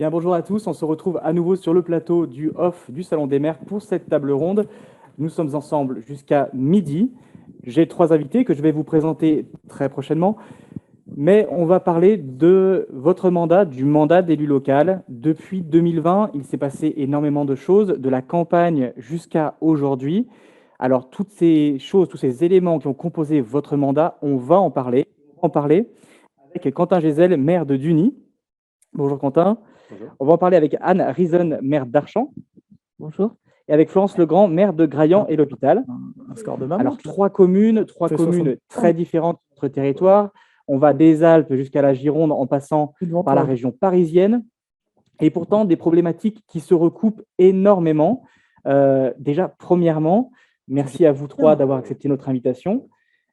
Bien, bonjour à tous, on se retrouve à nouveau sur le plateau du OFF du Salon des maires pour cette table ronde. Nous sommes ensemble jusqu'à midi. J'ai trois invités que je vais vous présenter très prochainement, mais on va parler de votre mandat, du mandat d'élu local. Depuis 2020, il s'est passé énormément de choses, de la campagne jusqu'à aujourd'hui. Alors, toutes ces choses, tous ces éléments qui ont composé votre mandat, on va en parler. On va en parler avec Quentin Gézel, maire de Duny. Bonjour Quentin. Bonjour. On va en parler avec Anne Rison, maire d'Archamps. Bonjour. Et avec Florence Legrand, maire de Graillan et l'Hôpital. Un score de maman. Alors, trois communes C'est très différentes de notre territoire. On va des Alpes jusqu'à la Gironde en passant par la région parisienne. Et pourtant, des problématiques qui se recoupent énormément. Déjà, premièrement, merci à vous trois d'avoir accepté notre invitation.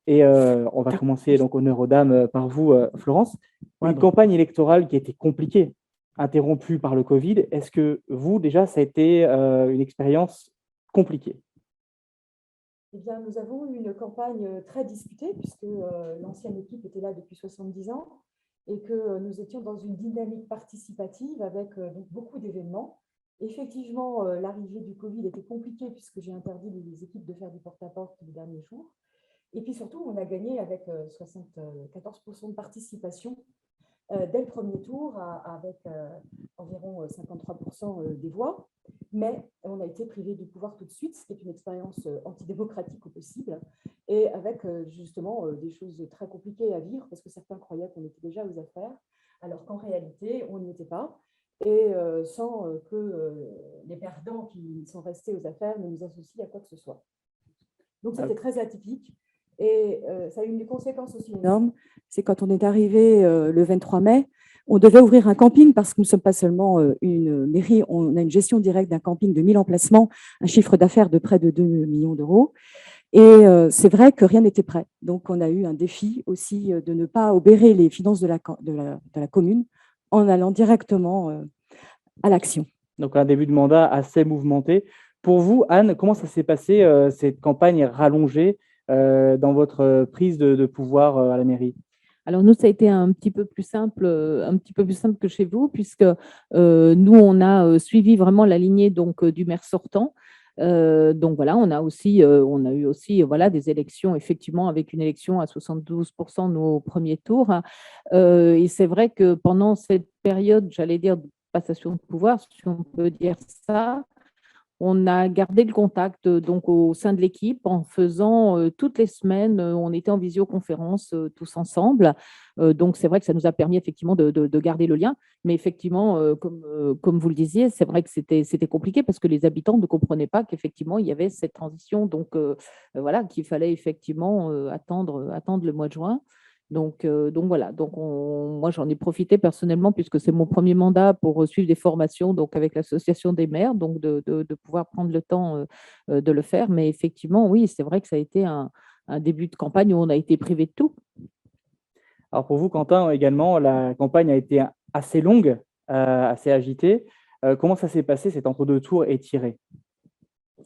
Et on va commencer, donc, honneur aux dames, par vous, Florence. Une campagne électorale qui a été compliquée, interrompue par le Covid. Est-ce que vous, déjà, ça a été une expérience compliquée? Eh bien, nous avons eu une campagne très disputée puisque l'ancienne équipe était là depuis 70 ans et que nous étions dans une dynamique participative avec donc beaucoup d'événements. Effectivement, l'arrivée du Covid était compliquée puisque j'ai interdit les équipes de faire du porte-à-porte les derniers jours. Et puis surtout, on a gagné avec 74% de participation dès le premier tour avec environ 53% des voix. Mais on a été privé du pouvoir tout de suite, ce qui est une expérience antidémocratique au possible, et avec justement des choses très compliquées à vivre, parce que certains croyaient qu'on était déjà aux affaires, alors qu'en réalité, on n'y était pas, et sans que les perdants qui sont restés aux affaires ne nous associent à quoi que ce soit. Donc c'était très atypique, et ça a eu une conséquence aussi énorme, c'est quand on est arrivé le 23 mai, on devait ouvrir un camping parce que nous ne sommes pas seulement une mairie, on a une gestion directe d'un camping de 1000 emplacements, un chiffre d'affaires de près de 2 millions d'euros. Et c'est vrai que rien n'était prêt. Donc, on a eu un défi aussi de ne pas obérer les finances de la commune en allant directement à l'action. Donc, un début de mandat assez mouvementé. Pour vous, Anne, comment ça s'est passé, cette campagne rallongée dans votre prise de pouvoir à la mairie? Alors nous, ça a été un petit peu plus simple que chez vous, puisque nous, on a suivi vraiment la lignée donc du maire sortant. Donc voilà, on a eu aussi voilà des élections effectivement avec une élection à 72% nos premiers tours. Et c'est vrai que pendant cette période, j'allais dire de passation de pouvoir, si on peut dire ça, on a gardé le contact donc au sein de l'équipe en faisant toutes les semaines, on était en visioconférence tous ensemble. Donc, c'est vrai que ça nous a permis effectivement de garder le lien. Mais effectivement, comme vous le disiez, c'est vrai que c'était compliqué parce que les habitants ne comprenaient pas qu'effectivement, il y avait cette transition. Donc, voilà, qu'il fallait effectivement attendre le mois de juin. Donc voilà, moi j'en ai profité personnellement puisque c'est mon premier mandat pour suivre des formations donc avec l'association des maires, donc de pouvoir prendre le temps de le faire. Mais effectivement, oui, c'est vrai que ça a été un début de campagne où on a été privé de tout. Alors pour vous, Quentin, également, la campagne a été assez longue, assez agitée. Comment ça s'est passé, cet entre-deux tours étiré?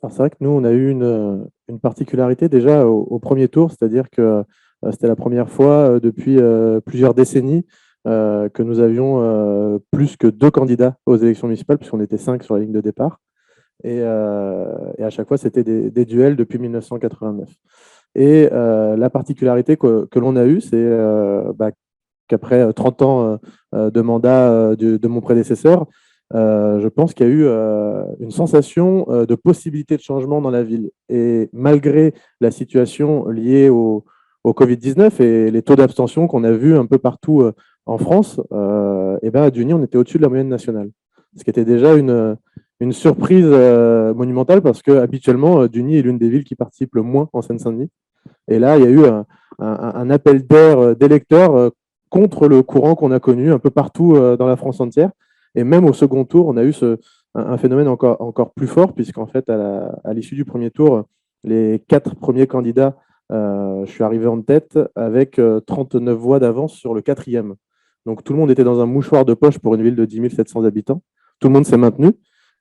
Alors, c'est vrai que nous, on a eu une particularité déjà au premier tour, c'est-à-dire que c'était la première fois depuis plusieurs décennies que nous avions plus que 2 candidats aux élections municipales, puisqu'on était 5 sur la ligne de départ. Et à chaque fois, c'était des duels depuis 1989. Et la particularité que l'on a eue, c'est qu'après 30 ans de mandat de mon prédécesseur, je pense qu'il y a eu une sensation de possibilité de changement dans la ville. Et malgré la situation liée au Covid-19 et les taux d'abstention qu'on a vus un peu partout en France, et ben à Duny, on était au-dessus de la moyenne nationale. Ce qui était déjà une surprise monumentale parce que habituellement, Duny est l'une des villes qui participe le moins en Seine-Saint-Denis. Et là, il y a eu un appel d'air d'électeurs contre le courant qu'on a connu un peu partout dans la France entière. Et même au second tour, on a eu un phénomène encore plus fort, puisqu'en fait, à l'issue du premier tour, les 4 premiers candidats, je suis arrivé en tête avec 39 voix d'avance sur le 4e. Donc tout le monde était dans un mouchoir de poche pour une ville de 10 700 habitants. Tout le monde s'est maintenu.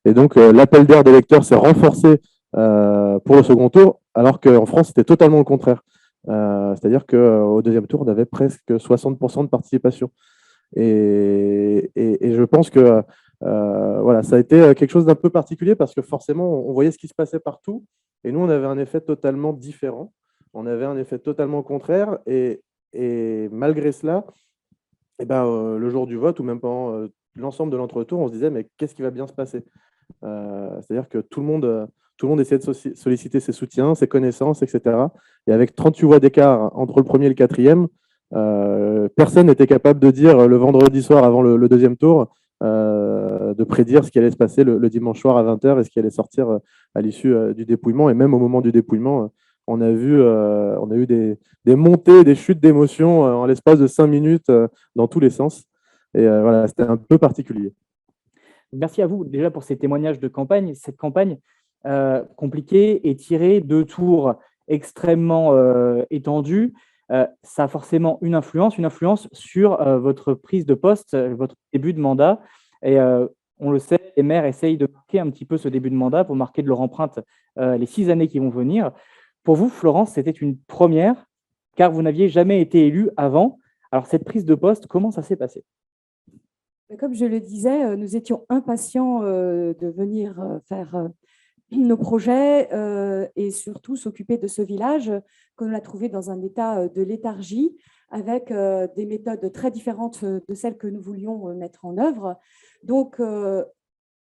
Et donc l'appel d'air d'électeurs s'est renforcé pour le second tour, alors qu'en France, c'était totalement le contraire. C'est-à-dire qu'au deuxième tour, on avait presque 60% de participation. Et je pense que Voilà, ça a été quelque chose d'un peu particulier parce que forcément, on voyait ce qui se passait partout et nous, on avait un effet totalement différent. On avait un effet totalement contraire et malgré cela, eh ben, le jour du vote ou même pendant l'ensemble de l'entretour, on se disait mais qu'est-ce qui va bien se passer? C'est-à-dire que tout le monde essayait de solliciter ses soutiens, ses connaissances, etc. Et avec 38 voix d'écart entre le premier et le quatrième, personne n'était capable de dire le vendredi soir avant le deuxième tour, de prédire ce qui allait se passer le dimanche soir à 20h et ce qui allait sortir à l'issue du dépouillement. Et même au moment du dépouillement, on a eu des montées, des chutes d'émotions en l'espace de 5 minutes dans tous les sens. Et voilà, c'était un peu particulier. Merci à vous déjà pour ces témoignages de campagne. Cette campagne compliquée est tirée de tours extrêmement étendus. Ça a forcément une influence sur votre prise de poste, votre début de mandat. Et on le sait, les maires essayent de marquer un petit peu ce début de mandat pour marquer de leur empreinte les 6 années qui vont venir. Pour vous, Florence, c'était une première, car vous n'aviez jamais été élue avant. Alors, cette prise de poste, comment ça s'est passé? Comme je le disais, nous étions impatients de venir faire nos projets et surtout s'occuper de ce village qu'on a trouvé dans un état de léthargie avec des méthodes très différentes de celles que nous voulions mettre en œuvre. Donc,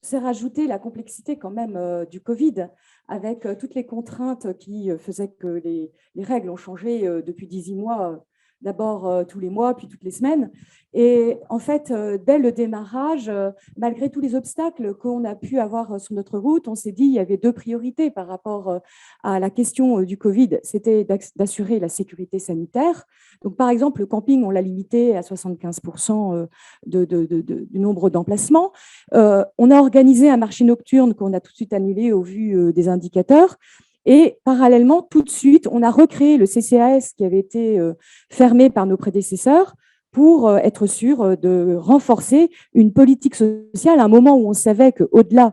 c'est rajouter la complexité quand même du Covid avec toutes les contraintes qui faisaient que les règles ont changé depuis 18 mois, d'abord tous les mois, puis toutes les semaines. Et en fait, dès le démarrage, malgré tous les obstacles qu'on a pu avoir sur notre route, on s'est dit qu'il y avait 2 priorités par rapport à la question du Covid. C'était d'assurer la sécurité sanitaire. Donc, par exemple, le camping, on l'a limité à 75% du nombre d'emplacements. On a organisé un marché nocturne qu'on a tout de suite annulé au vu des indicateurs. Et parallèlement, tout de suite, on a recréé le CCAS qui avait été fermé par nos prédécesseurs pour être sûr de renforcer une politique sociale à un moment où on savait qu'au-delà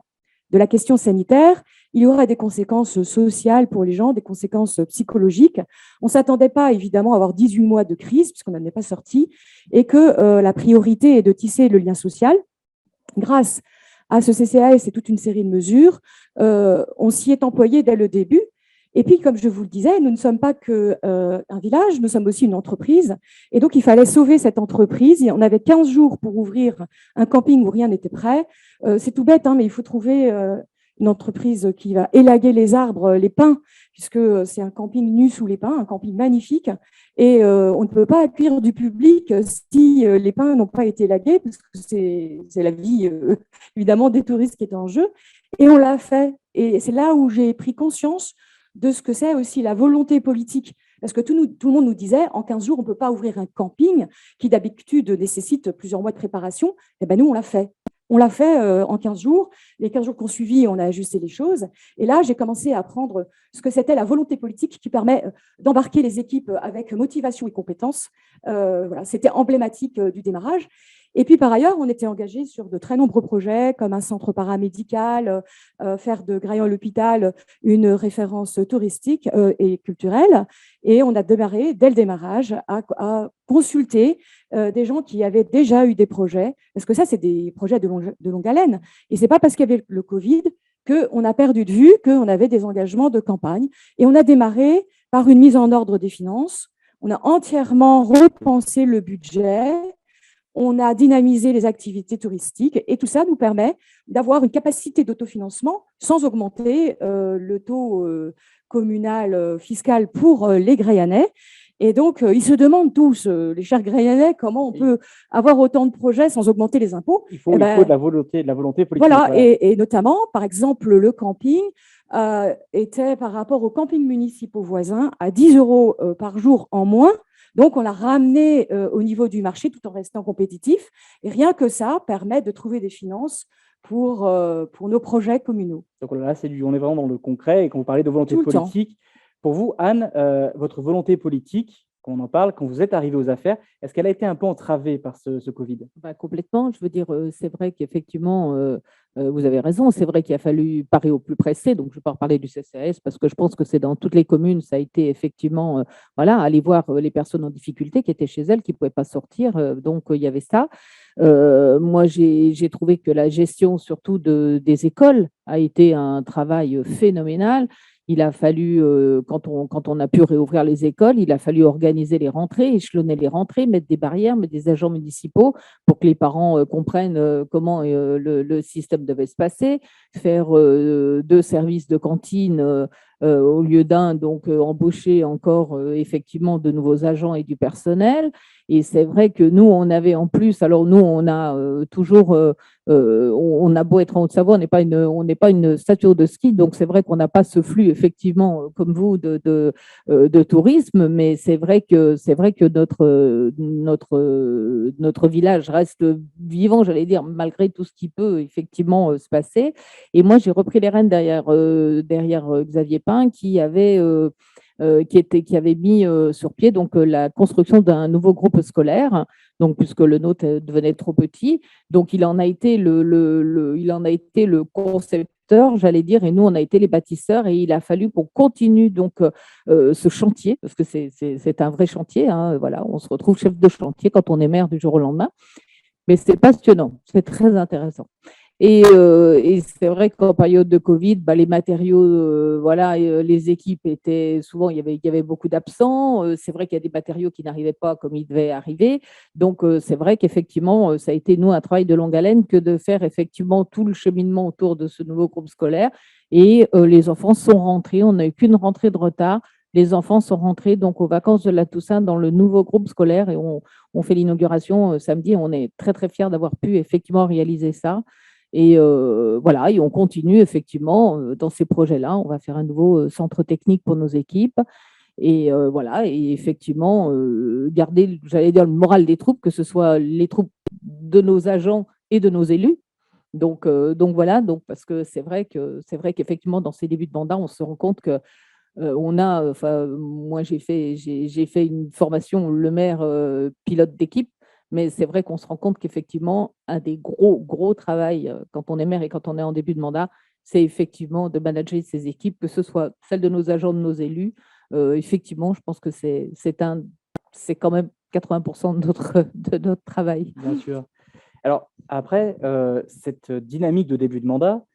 de la question sanitaire, il y aurait des conséquences sociales pour les gens, des conséquences psychologiques. On ne s'attendait pas évidemment à avoir 18 mois de crise puisqu'on n'en est pas sorti et que la priorité est de tisser le lien social. Grâce à ce CCAS et toute une série de mesures, on s'y est employé dès le début. Et puis, comme je vous le disais, nous ne sommes pas qu'un village, nous sommes aussi une entreprise. Et donc, il fallait sauver cette entreprise. On avait 15 jours pour ouvrir un camping où rien n'était prêt. C'est tout bête, hein, mais il faut trouver une entreprise qui va élaguer les arbres, les pins, puisque c'est un camping nu sous les pins, un camping magnifique. Et on ne peut pas accueillir du public si les pins n'ont pas été élagués, parce que c'est la vie, évidemment, des touristes qui est en jeu. Et on l'a fait. Et c'est là où j'ai pris conscience de ce que c'est aussi la volonté politique. Parce que tout le monde nous disait, en 15 jours, on ne peut pas ouvrir un camping qui d'habitude nécessite plusieurs mois de préparation. Et bien nous, on l'a fait. On l'a fait en 15 jours. Les 15 jours qu'on suivi, on a ajusté les choses. Et là, j'ai commencé à apprendre ce que c'était la volonté politique qui permet d'embarquer les équipes avec motivation et compétences. Voilà, c'était emblématique du démarrage. Et puis, par ailleurs, on était engagé sur de très nombreux projets, comme un centre paramédical, faire de Graillon-l'Hôpital une référence touristique et culturelle. Et on a démarré, dès le démarrage, à consulter des gens qui avaient déjà eu des projets, parce que ça, c'est des projets de longue haleine. Et ce n'est pas parce qu'il y avait le Covid qu'on a perdu de vue qu'on avait des engagements de campagne. Et on a démarré par une mise en ordre des finances. On a entièrement repensé le budget. On a dynamisé les activités touristiques et tout ça nous permet d'avoir une capacité d'autofinancement sans augmenter le taux communal fiscal pour les Graillanais. Et donc, ils se demandent tous, les chers Graillanais, comment on peut avoir autant de projets sans augmenter les impôts. Il faut de la volonté politique. Voilà, et notamment, par exemple, le camping était par rapport aux campings municipaux voisins à 10 € par jour en moins. Donc, on l'a ramené au niveau du marché tout en restant compétitif. Et rien que ça permet de trouver des finances pour nos projets communaux. Donc là, on est vraiment dans le concret. Et quand vous parlez de volonté politique, pour vous, Anne, votre volonté politique, qu'on en parle. Quand vous êtes arrivé aux affaires, est-ce qu'elle a été un peu entravée par ce Covid? Complètement. Je veux dire, c'est vrai qu'effectivement, vous avez raison. C'est vrai qu'il a fallu parer au plus pressé. Donc, je ne vais pas reparler du CCAS parce que je pense que c'est dans toutes les communes. Ça a été effectivement, voilà, aller voir les personnes en difficulté qui étaient chez elles, qui ne pouvaient pas sortir. Donc, il y avait ça. Moi, j'ai trouvé que la gestion, surtout des écoles, a été un travail phénoménal. Il a fallu, quand on a pu réouvrir les écoles, il a fallu organiser les rentrées, échelonner les rentrées, mettre des barrières, mettre des agents municipaux pour que les parents comprennent comment le système devait se passer, faire 2 services de cantine au lieu d'un, donc embaucher encore effectivement de nouveaux agents et du personnel. Et c'est vrai que nous, on avait en plus, alors nous, on a toujours on a beau être en Haute-Savoie, on n'est pas une station de ski, donc c'est vrai qu'on n'a pas ce flux effectivement comme vous de tourisme, mais c'est vrai que notre village reste vivant, j'allais dire, malgré tout ce qui peut effectivement se passer. Et moi, j'ai repris les rênes derrière Xavier Pin qui avait mis sur pied donc la construction d'un nouveau groupe scolaire, donc puisque le nôtre devenait trop petit. Donc il en a été le concepteur, j'allais dire, et nous on a été les bâtisseurs, et il a fallu qu'on continue donc ce chantier, parce que c'est un vrai chantier, hein, voilà, on se retrouve chef de chantier quand on est maire du jour au lendemain, mais c'est passionnant, c'est très intéressant. Et c'est vrai qu'en période de Covid, les matériaux, voilà, les équipes étaient souvent, il y avait beaucoup d'absents. C'est vrai qu'il y a des matériaux qui n'arrivaient pas comme ils devaient arriver. Donc, c'est vrai qu'effectivement, ça a été, nous, un travail de longue haleine que de faire effectivement tout le cheminement autour de ce nouveau groupe scolaire. Et les enfants sont rentrés. On n'a eu qu'une rentrée de retard. Les enfants sont rentrés donc aux vacances de la Toussaint dans le nouveau groupe scolaire et on fait l'inauguration samedi. On est très, très fiers d'avoir pu effectivement réaliser ça. Et voilà, et on continue effectivement dans ces projets-là. On va faire un nouveau centre technique pour nos équipes. Et voilà, et effectivement, garder, j'allais dire, le moral des troupes, que ce soit les troupes de nos agents et de nos élus. Donc voilà, donc, parce que c'est vrai qu'effectivement, dans ces débuts de mandat, on se rend compte que moi, j'ai fait une formation, le maire pilote d'équipe, mais c'est vrai qu'on se rend compte qu'effectivement, un des gros travail quand on est maire et quand on est en début de mandat, c'est effectivement de manager ces équipes, que ce soit celle de nos agents, de nos élus. Effectivement, je pense que c'est quand même 80% de notre travail. Bien sûr. Alors après, cette dynamique de début de mandat,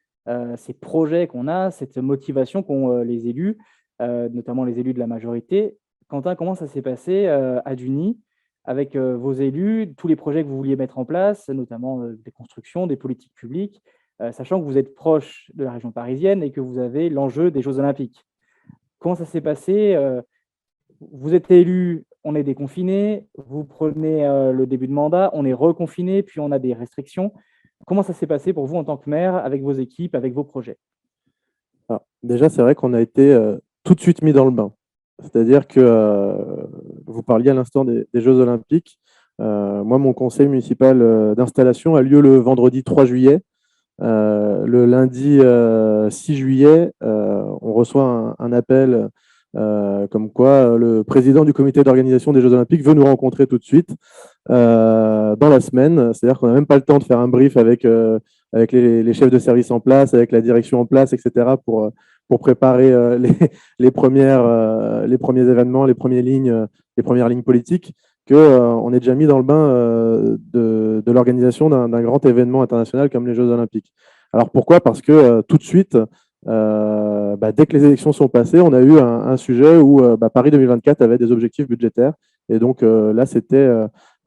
ces projets qu'on a, cette motivation qu'ont les élus, notamment les élus de la majorité. Quentin, comment ça s'est passé à Duny avec vos élus, tous les projets que vous vouliez mettre en place, notamment des constructions, des politiques publiques, sachant que vous êtes proche de la région parisienne et que vous avez l'enjeu des Jeux Olympiques. Comment ça s'est passé? Vous êtes élu, on est déconfiné, vous prenez le début de mandat, on est reconfiné, puis on a des restrictions. Comment ça s'est passé pour vous en tant que maire, avec vos équipes, avec vos projets? Alors, déjà, c'est vrai qu'on a été tout de suite mis dans le bain. C'est-à-dire que vous parliez à l'instant des Jeux Olympiques. Moi, mon conseil municipal d'installation a lieu le vendredi 3 juillet. Le lundi 6 juillet, on reçoit un appel comme quoi le président du comité d'organisation des Jeux Olympiques veut nous rencontrer tout de suite dans la semaine. C'est-à-dire qu'on n'a même pas le temps de faire un brief avec les chefs de service en place, avec la direction en place, etc. pour préparer les premiers événements, les premières lignes politiques, qu'on est déjà mis dans le bain de l'organisation d'un grand événement international comme les Jeux Olympiques. Alors pourquoi? Parce que tout de suite, dès que les élections sont passées, on a eu un sujet où Paris 2024 avait des objectifs budgétaires. Et donc là, c'était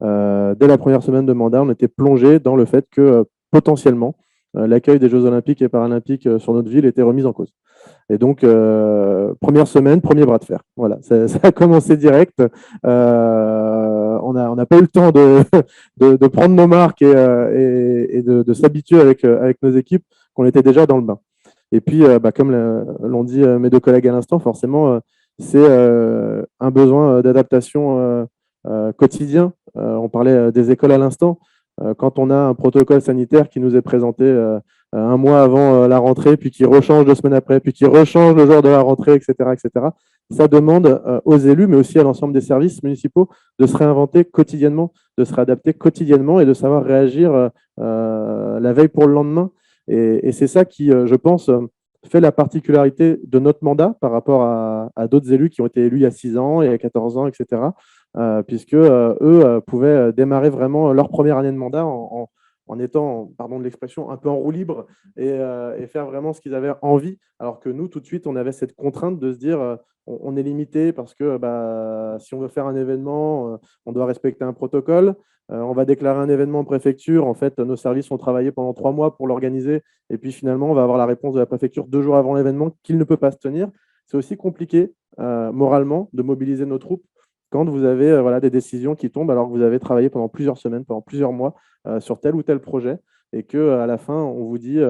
dès la première semaine de mandat, on était plongé dans le fait que potentiellement, l'accueil des Jeux Olympiques et Paralympiques sur notre ville était remis en cause. Et donc, première semaine, premier bras de fer. Voilà, ça a commencé direct. On n'a pas eu le temps de prendre nos marques et de s'habituer avec nos équipes, qu'on était déjà dans le bain. Et puis, comme l'ont dit mes deux collègues à l'instant, forcément, c'est un besoin d'adaptation quotidien. On parlait des écoles à l'instant. Quand on a un protocole sanitaire qui nous est présenté un mois avant la rentrée, puis qui rechange 2 semaines après, puis qui rechange le jour de la rentrée, etc., ça demande aux élus, mais aussi à l'ensemble des services municipaux, de se réinventer quotidiennement, de se réadapter quotidiennement et de savoir réagir la veille pour le lendemain. Et c'est ça qui, je pense, fait la particularité de notre mandat par rapport à d'autres élus qui ont été élus il y a 6 ans, il y a 14 ans, etc. Puisque eux pouvaient démarrer vraiment leur première année de mandat en étant, pardon de l'expression, un peu en roue libre et faire vraiment ce qu'ils avaient envie. Alors que nous, tout de suite, on avait cette contrainte de se dire on est limité parce que si on veut faire un événement, on doit respecter un protocole. On va déclarer un événement en préfecture. En fait, nos services ont travaillé pendant 3 mois pour l'organiser. Et puis finalement, on va avoir la réponse de la préfecture 2 jours avant l'événement qu'il ne peut pas se tenir. C'est aussi compliqué moralement de mobiliser nos troupes quand vous avez des décisions qui tombent alors que vous avez travaillé pendant plusieurs semaines, pendant plusieurs mois sur tel ou tel projet et qu'à la fin, on vous dit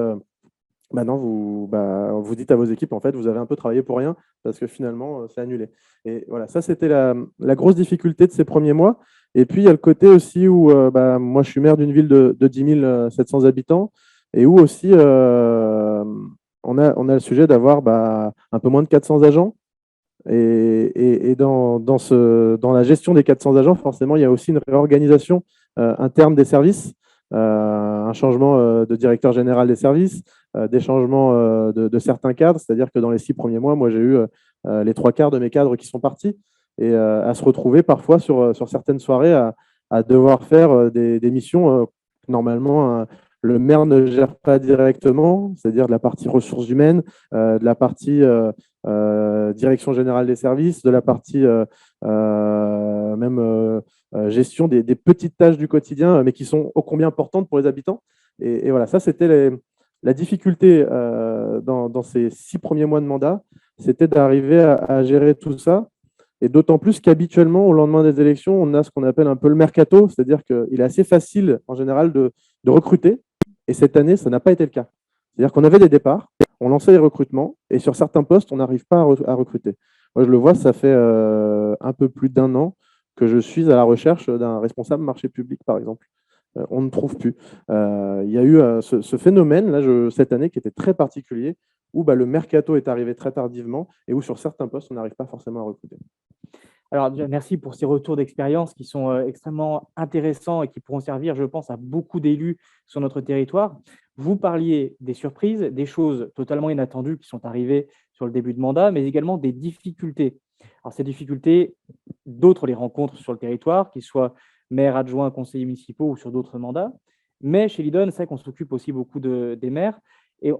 non, vous dites à vos équipes, en fait, vous avez un peu travaillé pour rien parce que finalement, c'est annulé. Et voilà, ça, c'était la grosse difficulté de ces premiers mois. Et puis, il y a le côté aussi où moi, je suis maire d'une ville de 10 700 habitants et où aussi, on a le sujet d'avoir un peu moins de 400 agents. Et dans la gestion des 400 agents, forcément, il y a aussi une réorganisation interne des services, un changement de directeur général des services, des changements de certains cadres. C'est-à-dire que dans les 6 premiers mois, moi, j'ai eu les 3/4 de mes cadres qui sont partis et à se retrouver parfois sur certaines soirées à devoir faire des missions normalement le maire ne gère pas directement, c'est-à-dire de la partie ressources humaines, de la partie direction générale des services, de la partie même gestion des petites tâches du quotidien, mais qui sont ô combien importantes pour les habitants. Et voilà, ça, c'était la difficulté dans ces 6 premiers mois de mandat, c'était d'arriver à gérer tout ça. Et d'autant plus qu'habituellement, au lendemain des élections, on a ce qu'on appelle un peu le mercato, c'est-à-dire qu'il est assez facile, en général, de recruter. Et cette année, ça n'a pas été le cas. C'est-à-dire qu'on avait des départs, on lançait les recrutements, et sur certains postes, on n'arrive pas à recruter. Moi, je le vois, ça fait un peu plus d'1 an que je suis à la recherche d'un responsable marché public, par exemple. On ne trouve plus. Il y a eu ce phénomène, là, cette année, qui était très particulier, où le mercato est arrivé très tardivement, et où sur certains postes, on n'arrive pas forcément à recruter. Alors, merci pour ces retours d'expérience qui sont extrêmement intéressants et qui pourront servir, je pense, à beaucoup d'élus sur notre territoire. Vous parliez des surprises, des choses totalement inattendues qui sont arrivées sur le début de mandat, mais également des difficultés. Alors, ces difficultés, d'autres les rencontrent sur le territoire, qu'ils soient maires, adjoints, conseillers municipaux ou sur d'autres mandats. Mais chez Lidon, c'est vrai qu'on s'occupe aussi beaucoup des maires. Et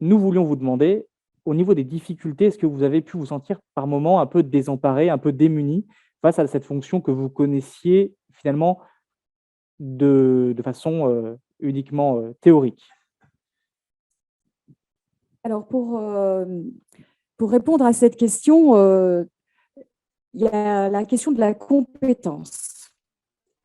nous voulions vous demander, au niveau des difficultés, est-ce que vous avez pu vous sentir par moments un peu désemparé, un peu démuni face à cette fonction que vous connaissiez finalement de façon uniquement théorique? Alors, pour répondre à cette question, il y a la question de la compétence.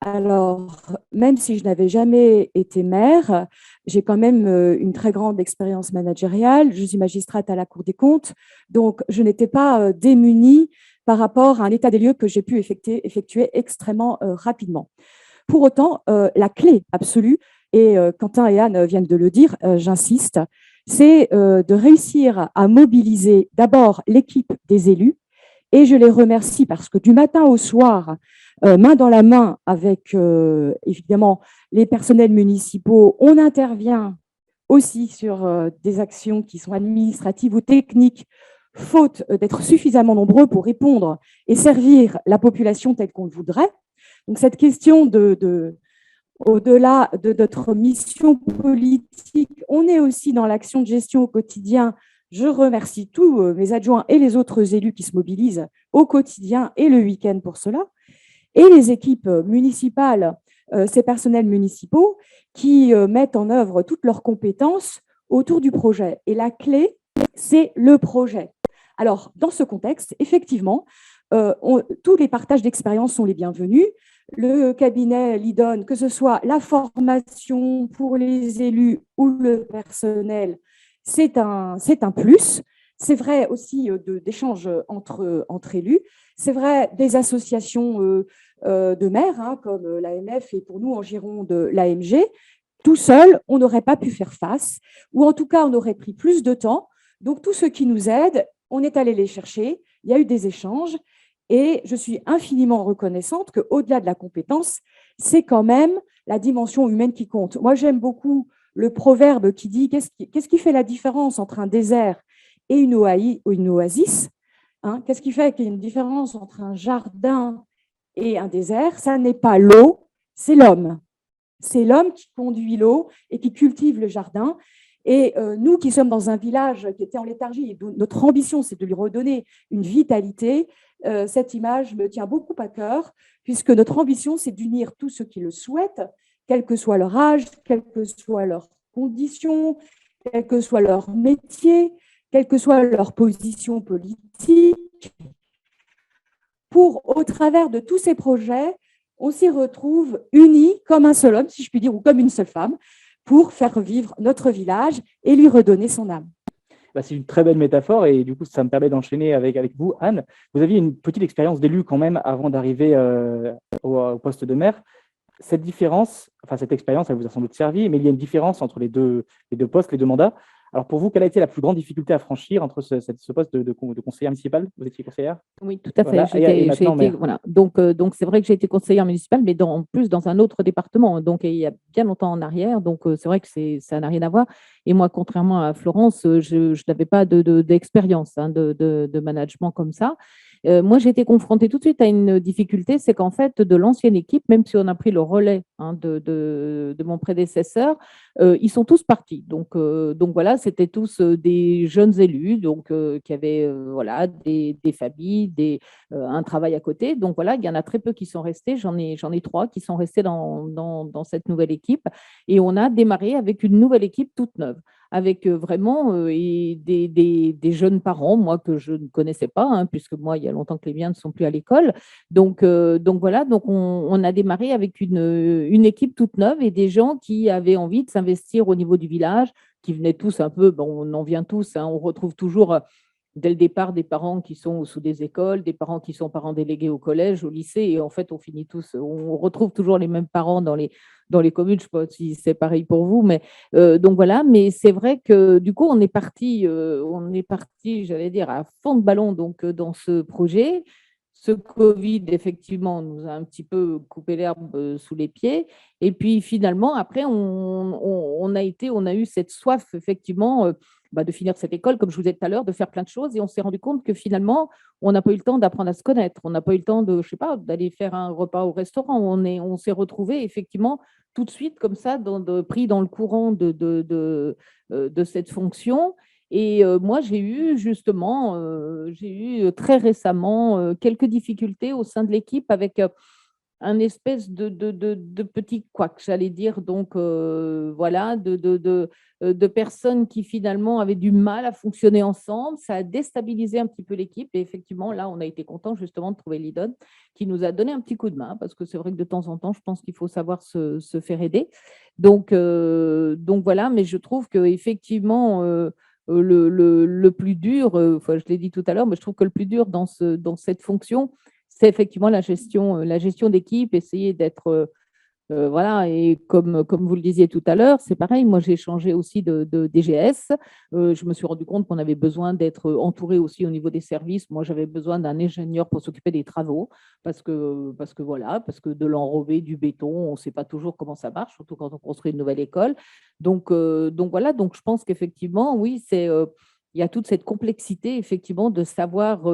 Alors, même si je n'avais jamais été maire, j'ai quand même une très grande expérience managériale. Je suis magistrate à la Cour des comptes, donc je n'étais pas démunie par rapport à un état des lieux que j'ai pu effectuer extrêmement rapidement. Pour autant, la clé absolue, et Quentin et Anne viennent de le dire, j'insiste, c'est de réussir à mobiliser d'abord l'équipe des élus. Et je les remercie parce que du matin au soir, main dans la main avec évidemment les personnels municipaux, on intervient aussi sur des actions qui sont administratives ou techniques, faute d'être suffisamment nombreux pour répondre et servir la population telle qu'on le voudrait. Donc cette question au-delà de notre mission politique, on est aussi dans l'action de gestion au quotidien. Je remercie tous mes adjoints et les autres élus qui se mobilisent au quotidien et le week-end pour cela. Et les équipes municipales, ces personnels municipaux qui mettent en œuvre toutes leurs compétences autour du projet. Et la clé, c'est le projet. Alors, dans ce contexte, effectivement, tous les partages d'expérience sont les bienvenus. Le cabinet Lidon, que ce soit la formation pour les élus ou le personnel, c'est un plus. C'est vrai aussi d'échanges entre élus. C'est vrai des associations de maires, comme l'AMF et pour nous en Gironde l'AMG. Tout seul, on n'aurait pas pu faire face, ou en tout cas, on aurait pris plus de temps. Donc, tous ceux qui nous aident, on est allé les chercher il y a eu des échanges et je suis infiniment reconnaissante qu'au-delà de la compétence, c'est quand même la dimension humaine qui compte. Moi, j'aime beaucoup le proverbe qui dit qu'est-ce qui fait la différence entre un désert et une oasis, hein? Qu'est-ce qui fait qu'il y a une différence entre un jardin et un désert? Ça n'est pas l'eau, c'est l'homme. C'est l'homme qui conduit l'eau et qui cultive le jardin. Et nous qui sommes dans un village qui était en léthargie, et notre ambition, c'est de lui redonner une vitalité. Cette image me tient beaucoup à cœur, puisque notre ambition, c'est d'unir tous ceux qui le souhaitent, quel que soit leur âge, quelles que soient leurs conditions, quel que soit leur métier, quelle que soit leur position politique, pour, au travers de tous ces projets, on s'y retrouve unis comme un seul homme, si je puis dire, ou comme une seule femme, pour faire vivre notre village et lui redonner son âme. C'est une très belle métaphore et du coup, ça me permet d'enchaîner avec vous, Anne. Vous aviez une petite expérience d'élu quand même avant d'arriver au poste de maire. Cette différence, enfin cette expérience, elle vous a sans doute servi, mais il y a une différence entre les deux postes, les deux mandats. Alors pour vous, quelle a été la plus grande difficulté à franchir entre ce poste de conseillère municipale? Vous étiez conseillère? Oui, tout à fait. Voilà, et maintenant maire. Voilà. Donc c'est vrai que j'ai été conseillère municipale, mais en plus dans un autre département. Donc il y a bien longtemps en arrière. Donc c'est vrai que ça n'a rien à voir. Et moi, contrairement à Florence, je n'avais pas d'expérience de management comme ça. Moi, j'ai été confrontée tout de suite à une difficulté, c'est qu'en fait, de l'ancienne équipe, même si on a pris le relais de mon prédécesseur, ils sont tous partis. Donc voilà, c'était tous des jeunes élus, donc qui avaient voilà des familles, un travail à côté. Donc voilà, il y en a très peu qui sont restés. J'en ai 3 qui sont restés dans cette nouvelle équipe, et on a démarré avec une nouvelle équipe toute neuve, avec vraiment des jeunes parents, moi, que je ne connaissais pas, puisque moi, il y a longtemps que les miens ne sont plus à l'école. Donc voilà, donc on a démarré avec une équipe toute neuve et des gens qui avaient envie de s'investir au niveau du village, qui venaient tous un peu, on en vient tous, on retrouve toujours dès le départ des parents qui sont sous des écoles, des parents qui sont parents délégués au collège, au lycée, et en fait, on retrouve toujours les mêmes parents dans les communes. Je ne sais pas si c'est pareil pour vous, mais donc voilà. Mais c'est vrai que du coup, on est parti, j'allais dire, à fond de ballon donc dans ce projet. Ce Covid, effectivement, nous a un petit peu coupé l'herbe sous les pieds. Et puis finalement, après, on a eu cette soif, effectivement, de finir cette école, comme je vous disais tout à l'heure, de faire plein de choses. Et on s'est rendu compte que finalement, on n'a pas eu le temps d'apprendre à se connaître. On n'a pas eu le temps je sais pas, d'aller faire un repas au restaurant. On s'est retrouvés effectivement tout de suite comme ça, pris dans le courant de cette fonction. Et moi, j'ai eu justement, très récemment quelques difficultés au sein de l'équipe avec un espèce de petit couac, j'allais dire. Donc, voilà, de personnes qui finalement avaient du mal à fonctionner ensemble. Ça a déstabilisé un petit peu l'équipe. Et effectivement, là, on a été content justement de trouver Lidon qui nous a donné un petit coup de main, parce que c'est vrai que de temps en temps, je pense qu'il faut savoir se faire aider. Donc voilà, mais je trouve qu'effectivement, le plus dur, je l'ai dit tout à l'heure, mais je trouve que le plus dur dans cette fonction, c'est effectivement la gestion d'équipe, essayer d'être, voilà, et comme vous le disiez tout à l'heure, c'est pareil, moi j'ai changé aussi de DGS, je me suis rendu compte qu'on avait besoin d'être entouré aussi au niveau des services. Moi j'avais besoin d'un ingénieur pour s'occuper des travaux, parce que de l'enrobé, du béton, on ne sait pas toujours comment ça marche, surtout quand on construit une nouvelle école. Donc voilà, donc je pense qu'effectivement, oui, il y a toute cette complexité, effectivement, de savoir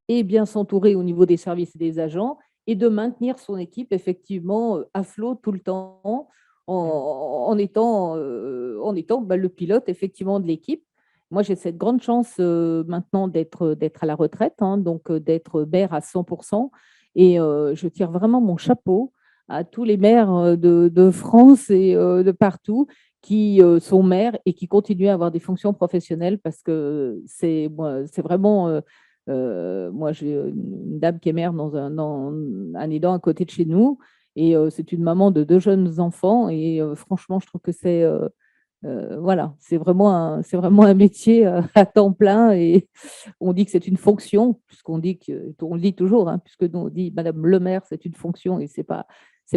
et bien s'entourer au niveau des services et des agents, et de maintenir son équipe effectivement à flot tout le temps, en étant le pilote effectivement de l'équipe. Moi, j'ai cette grande chance maintenant d'être à la retraite, donc d'être maire à 100%. Et je tire vraiment mon chapeau à tous les maires de France et de partout qui sont maires et qui continuent à avoir des fonctions professionnelles, parce que c'est vraiment… moi, j'ai une dame qui est mère dans un aidant à côté de chez nous, et c'est une maman de 2 jeunes enfants. Et franchement, je trouve que voilà, c'est vraiment un métier à temps plein. Et on dit que c'est une fonction, puisqu'on dit on le dit toujours, puisque nous on dit Madame le maire, c'est une fonction et c'est pas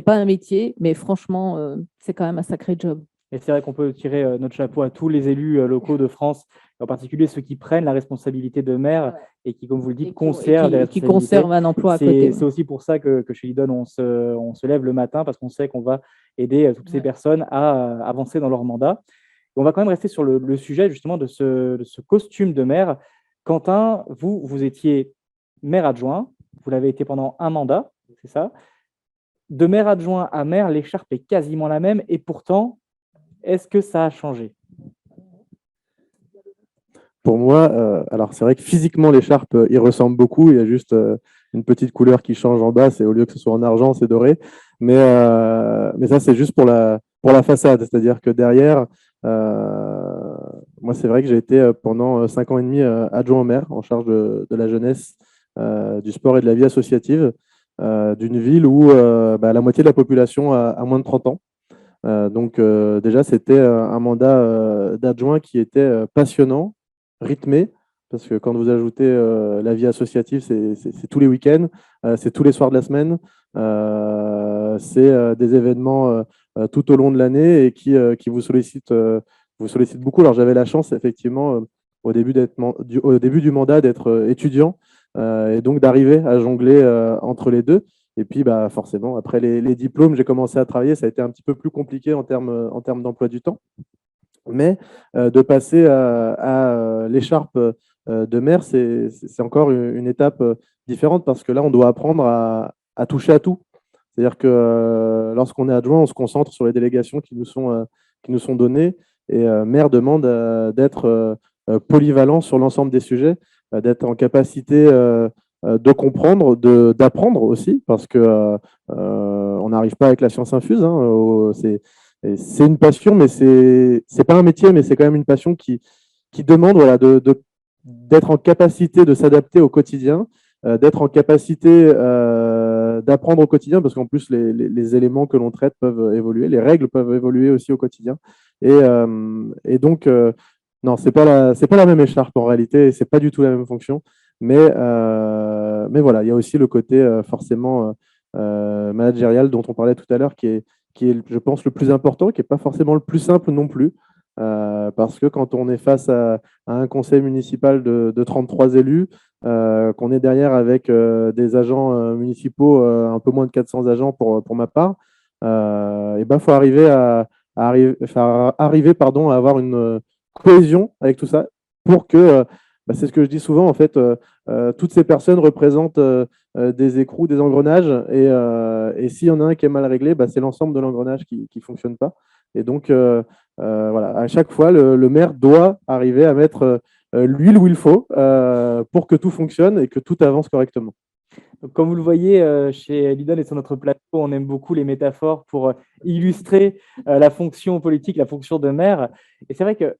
un métier, mais franchement, c'est quand même un sacré job. Et c'est vrai qu'on peut tirer notre chapeau à tous les élus locaux de France en particulier ceux qui prennent la responsabilité de maire et qui, comme vous le dites, Et conservent les qui responsabilités. conservent un emploi à côté. C'est aussi pour ça que chez Lidon, on se lève le matin parce qu'on sait qu'on va aider toutes ces personnes à avancer dans leur mandat. Et on va quand même rester sur le sujet justement de ce costume de maire. Quentin, vous étiez maire adjoint, vous l'avez été pendant un mandat, c'est ça? De maire adjoint à maire, l'écharpe est quasiment la même et pourtant, est-ce que ça a changé? Pour moi, alors c'est vrai que physiquement, l'écharpe, il ressemble beaucoup. Il y a juste une petite couleur qui change en bas. C'est au lieu que ce soit en argent, c'est doré. Mais ça, c'est juste pour la façade. C'est-à-dire que derrière, moi, c'est vrai que j'ai été pendant 5 ans et demi adjoint au maire en charge de la jeunesse, du sport et de la vie associative d'une ville où la moitié de la population a moins de 30 ans. Donc déjà, c'était un mandat d'adjoint qui était passionnant, rythmé, parce que quand vous ajoutez la vie associative, c'est tous les week-ends, c'est tous les soirs de la semaine, c'est des événements tout au long de l'année et qui vous sollicitent beaucoup. Alors j'avais la chance, effectivement, au début du mandat, d'être étudiant et donc d'arriver à jongler entre les deux. Et puis, forcément, après les diplômes, j'ai commencé à travailler. Ça a été un petit peu plus compliqué en termes d'emploi du temps. Mais de passer à l'écharpe de maire, c'est encore une étape différente parce que là, on doit apprendre à toucher à tout. C'est-à-dire que lorsqu'on est adjoint, on se concentre sur les délégations qui nous sont données. Et maire demande d'être polyvalent sur l'ensemble des sujets, d'être en capacité de comprendre, d'apprendre aussi, parce que on n'arrive pas avec la science infuse. Hein, c'est une passion, mais c'est pas un métier, mais c'est quand même une passion qui demande voilà, d'être en capacité de s'adapter au quotidien, d'être en capacité d'apprendre au quotidien, parce qu'en plus, les éléments que l'on traite peuvent évoluer, les règles peuvent évoluer aussi au quotidien. Et donc, non, c'est pas la même écharpe en réalité, c'est pas du tout la même fonction. Mais voilà, il y a aussi le côté forcément managérial dont on parlait tout à l'heure, qui est, je pense, le plus important, qui n'est pas forcément le plus simple non plus. Parce que quand on est face à un conseil municipal de 33 élus, qu'on est derrière avec des agents municipaux, un peu moins de 400 agents pour ma part, et ben, faut arriver à avoir une cohésion avec tout ça pour que, c'est ce que je dis souvent, en fait, toutes ces personnes représentent des écrous, des engrenages, et s'il y en a un qui est mal réglé, c'est l'ensemble de l'engrenage qui ne fonctionne pas. Et donc, voilà, à chaque fois, le maire doit arriver à mettre l'huile où il faut pour que tout fonctionne et que tout avance correctement. Donc, comme vous le voyez, chez Lidon et sur notre plateau, on aime beaucoup les métaphores pour illustrer la fonction politique, la fonction de maire. Et c'est vrai que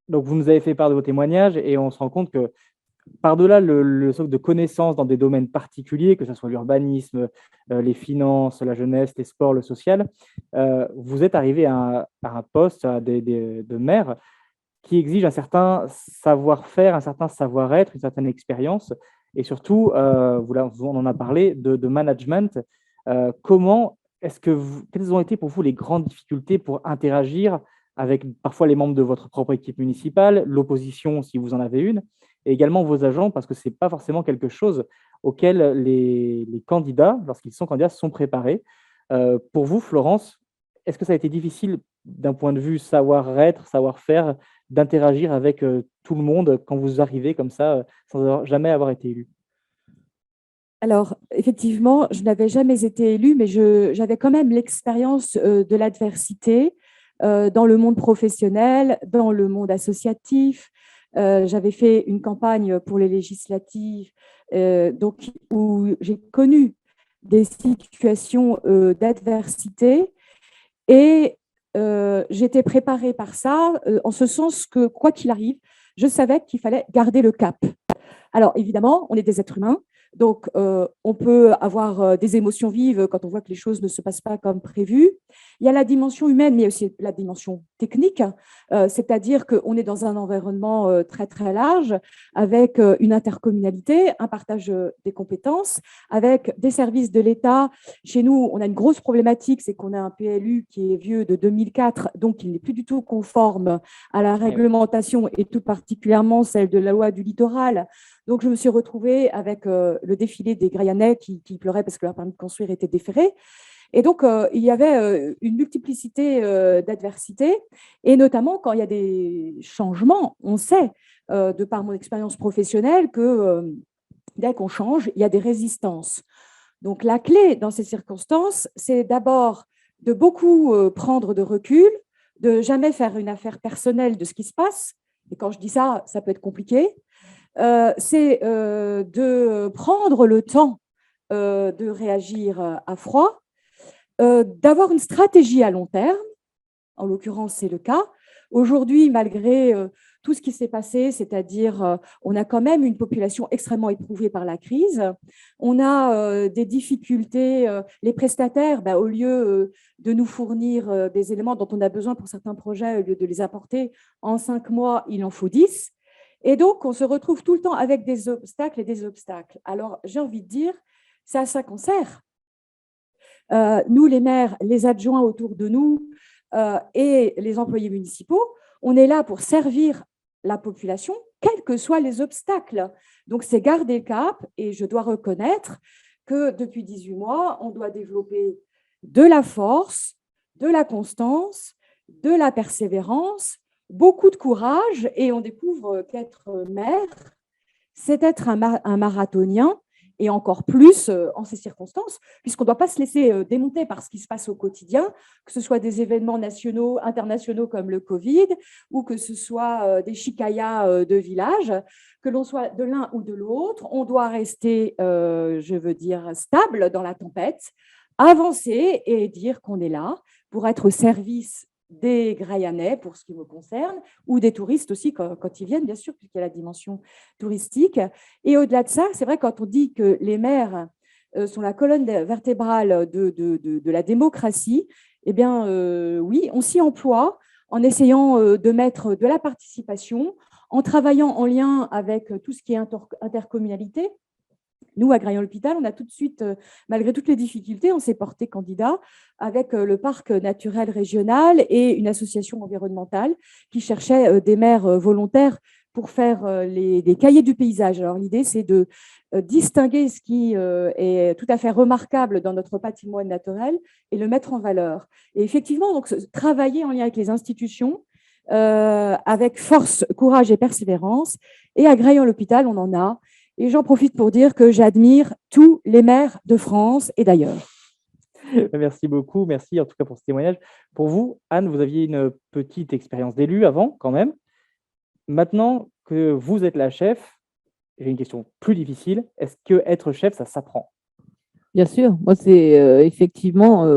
donc, vous nous avez fait part de vos témoignages et on se rend compte que par-delà le socle de connaissances dans des domaines particuliers, que ce soit l'urbanisme, les finances, la jeunesse, les sports, le social, vous êtes arrivé à un poste de maire qui exige un certain savoir-faire, un certain savoir-être, une certaine expérience et surtout, on en a parlé, de management. Quelles ont été pour vous les grandes difficultés pour interagir avec parfois les membres de votre propre équipe municipale, l'opposition si vous en avez une, et également vos agents, parce que ce n'est pas forcément quelque chose auquel les candidats, lorsqu'ils sont candidats, sont préparés. Pour vous, Florence, est-ce que ça a été difficile d'un point de vue savoir-être, savoir-faire, d'interagir avec tout le monde quand vous arrivez comme ça, sans jamais avoir été élu? Alors, effectivement, je n'avais jamais été élue, mais j'avais quand même l'expérience de l'adversité dans le monde professionnel, dans le monde associatif. J'avais fait une campagne pour les législatives donc, où j'ai connu des situations d'adversité et j'étais préparée par ça, en ce sens que, quoi qu'il arrive, je savais qu'il fallait garder le cap. Alors, évidemment, on est des êtres humains. Donc, on peut avoir des émotions vives quand on voit que les choses ne se passent pas comme prévu. Il y a la dimension humaine, mais aussi la dimension technique, c'est-à-dire qu'on est dans un environnement très, très large, avec une intercommunalité, un partage des compétences, avec des services de l'État. Chez nous, on a une grosse problématique, c'est qu'on a un PLU qui est vieux de 2004, donc il n'est plus du tout conforme à la réglementation et tout particulièrement celle de la loi du littoral. Donc, je me suis retrouvée avec le défilé des Graillanais qui pleuraient parce que leur permis de construire était déféré. Et donc, il y avait une multiplicité d'adversités, et notamment quand il y a des changements, on sait, de par mon expérience professionnelle, que dès qu'on change, il y a des résistances. Donc, la clé dans ces circonstances, c'est d'abord de beaucoup prendre de recul, de jamais faire une affaire personnelle de ce qui se passe. Et quand je dis ça, ça peut être compliqué. C'est de prendre le temps de réagir à froid, d'avoir une stratégie à long terme. En l'occurrence, c'est le cas. Aujourd'hui, malgré tout ce qui s'est passé, c'est-à-dire on a quand même une population extrêmement éprouvée par la crise. On a des difficultés. Les prestataires, au lieu de nous fournir des éléments dont on a besoin pour certains projets, au lieu de les apporter en 5 mois, il en faut 10. Et donc, on se retrouve tout le temps avec des obstacles et des obstacles. Alors, j'ai envie de dire, c'est à ça qu'on sert. Nous, les maires, les adjoints autour de nous et les employés municipaux, on est là pour servir la population, quels que soient les obstacles. Donc, c'est garder le cap, et je dois reconnaître que depuis 18 mois, on doit développer de la force, de la constance, de la persévérance, beaucoup de courage, et on découvre qu'être maire, c'est être un marathonien, et encore plus en ces circonstances, puisqu'on ne doit pas se laisser démonter par ce qui se passe au quotidien, que ce soit des événements nationaux, internationaux comme le Covid, ou que ce soit des chicayas de village, que l'on soit de l'un ou de l'autre, on doit rester, je veux dire, stable dans la tempête, avancer et dire qu'on est là pour être au service des Graillanais, pour ce qui me concerne, ou des touristes aussi quand ils viennent, bien sûr, puisqu'il y a la dimension touristique. Et au-delà de ça, c'est vrai, quand on dit que les maires sont la colonne vertébrale de la démocratie, eh bien, oui, on s'y emploie en essayant de mettre de la participation, en travaillant en lien avec tout ce qui est intercommunalité. Nous, à Graillon-l'Hôpital, on a tout de suite, malgré toutes les difficultés, on s'est porté candidat avec le parc naturel régional et une association environnementale qui cherchait des maires volontaires pour faire des cahiers du paysage. Alors, l'idée, c'est de distinguer ce qui est tout à fait remarquable dans notre patrimoine naturel et le mettre en valeur. Et effectivement, donc, travailler en lien avec les institutions, avec force, courage et persévérance. Et à Graillon-l'Hôpital, on en a. Et j'en profite pour dire que j'admire tous les maires de France et d'ailleurs. Merci beaucoup, merci en tout cas pour ce témoignage. Pour vous, Anne, vous aviez une petite expérience d'élu avant, quand même. Maintenant que vous êtes la chef, j'ai une question plus difficile. Est-ce que être chef, ça s'apprend? Bien sûr, moi c'est effectivement,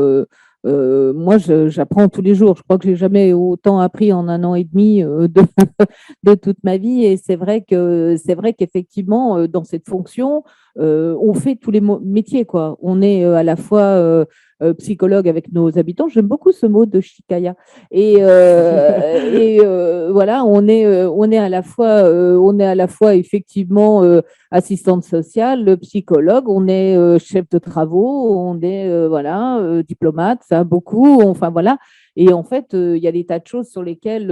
moi j'apprends tous les jours. Je crois que j'ai jamais autant appris en 1 an et demi de toute ma vie. Et c'est vrai qu'effectivement dans cette fonction, on fait tous les métiers, quoi. On est à la fois psychologue avec nos habitants. J'aime beaucoup ce mot de chicaya. Et voilà, on est à la fois effectivement assistante sociale, psychologue, on est chef de travaux, on est voilà, diplomate, ça beaucoup, enfin voilà. Et en fait, il y a des tas de choses sur lesquelles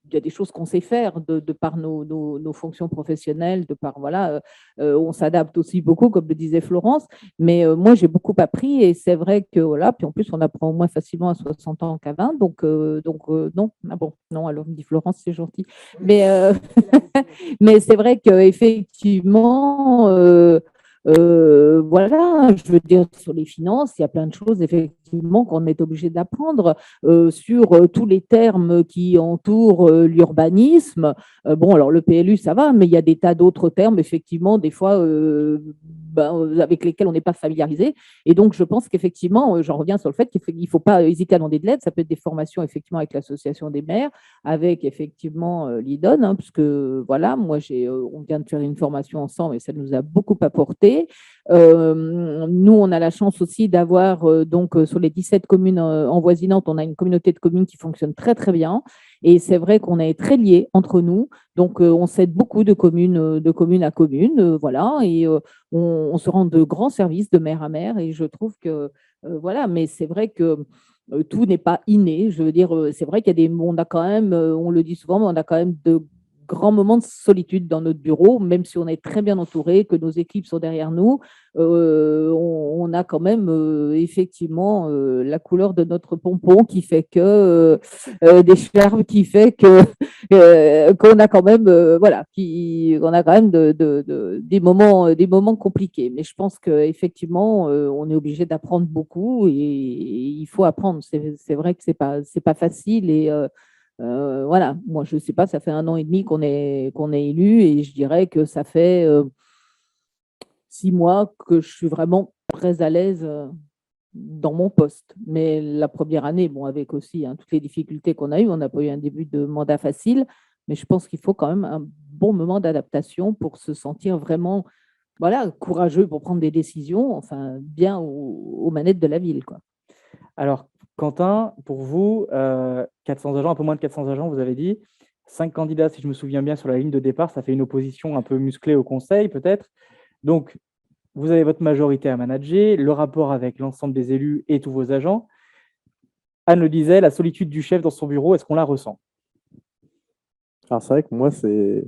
il y a des choses qu'on sait faire de par nos fonctions professionnelles, de par voilà, on s'adapte aussi beaucoup, comme le disait Florence. Mais moi, j'ai beaucoup appris, et c'est vrai que voilà. Puis en plus, on apprend moins facilement à 60 ans qu'à 20, donc non. Ah bon, non. Alors me dit Florence, c'est gentil, mais mais c'est vrai qu'effectivement, voilà, je veux dire, sur les finances, il y a plein de choses, effectivement, qu'on est obligé d'apprendre sur tous les termes qui entourent l'urbanisme. Bon, alors le PLU, ça va, mais il y a des tas d'autres termes, effectivement, des fois avec lesquels on n'est pas familiarisé. Et donc, je pense qu'effectivement, j'en reviens sur le fait qu'il ne faut pas hésiter à demander de l'aide. Ça peut être des formations, effectivement, avec l'association des maires, avec, effectivement, l'IDON, hein, parce que, voilà, moi, on vient de faire une formation ensemble et ça nous a beaucoup apporté. Nous, on a la chance aussi d'avoir, sur les 17 communes envoisinantes, on a une communauté de communes qui fonctionne très, très bien. Et c'est vrai qu'on est très liés entre nous. Donc, on s'aide beaucoup de commune à commune, voilà, et on se rend de grands services de maire à maire. Et je trouve que, voilà, mais c'est vrai que tout n'est pas inné. Je veux dire, c'est vrai qu'il y a on a quand même, on le dit souvent, mais on a quand même de grands moments de solitude dans notre bureau, même si on est très bien entouré, que nos équipes sont derrière nous. On a quand même effectivement la couleur de notre pompon qui fait que des charmes qui fait que qu'on a quand même voilà, on a quand même des moments compliqués. Mais je pense qu'effectivement, on est obligé d'apprendre beaucoup et il faut apprendre. C'est vrai que c'est pas facile et voilà, moi je ne sais pas, ça fait 1 an et demi qu'on est élu et je dirais que ça fait 6 mois que je suis vraiment très à l'aise dans mon poste. Mais la première année, bon, avec aussi toutes les difficultés qu'on a eues, on n'a pas eu un début de mandat facile, mais je pense qu'il faut quand même un bon moment d'adaptation pour se sentir vraiment, voilà, courageux pour prendre des décisions, enfin, bien aux manettes de la ville, quoi. Alors, Quentin, pour vous, 400 agents, un peu moins de 400 agents, vous avez dit, 5 candidats, si je me souviens bien, sur la ligne de départ, ça fait une opposition un peu musclée au conseil, peut-être. Donc, vous avez votre majorité à manager, le rapport avec l'ensemble des élus et tous vos agents. Anne le disait, la solitude du chef dans son bureau, est-ce qu'on la ressent? Alors, c'est vrai que moi, c'est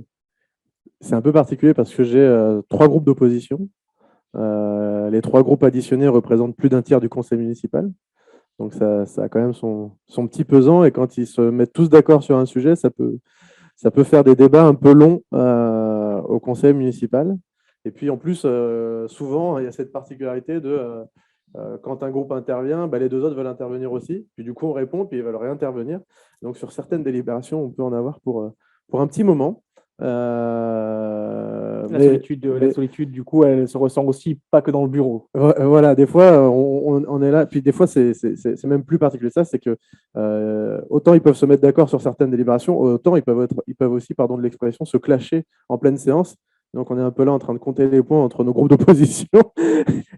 un peu particulier parce que j'ai 3 groupes d'opposition. Les 3 groupes additionnés représentent plus d'un tiers du conseil municipal. Donc, ça a quand même son petit pesant. Et quand ils se mettent tous d'accord sur un sujet, ça peut faire des débats un peu longs au conseil municipal. Et puis, en plus, souvent, il y a cette particularité de quand un groupe intervient, les 2 autres veulent intervenir aussi. Puis, du coup, on répond, puis ils veulent réintervenir. Donc, sur certaines délibérations, on peut en avoir pour un petit moment. La solitude, du coup, elle se ressent aussi pas que dans le bureau. Voilà, des fois, on est là. Puis des fois, c'est même plus particulier ça, c'est que autant ils peuvent se mettre d'accord sur certaines délibérations, autant ils peuvent aussi, pardon de l'expression, se clasher en pleine séance. Donc, on est un peu là en train de compter les points entre nos groupes d'opposition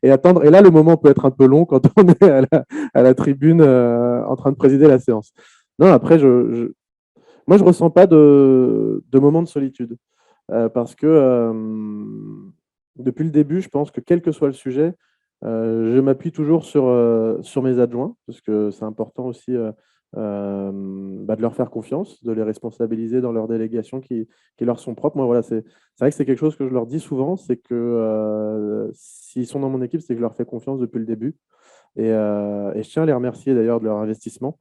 et attendre. Et là, le moment peut être un peu long quand on est à la tribune en train de présider la séance. Non, après, moi, je ne ressens pas de moment de solitude parce que depuis le début, je pense que quel que soit le sujet, je m'appuie toujours sur mes adjoints parce que c'est important aussi de leur faire confiance, de les responsabiliser dans leurs délégations qui leur sont propres. Moi, voilà, c'est vrai que c'est quelque chose que je leur dis souvent, c'est que s'ils sont dans mon équipe, c'est que je leur fais confiance depuis le début. Et je tiens à les remercier d'ailleurs de leur investissement.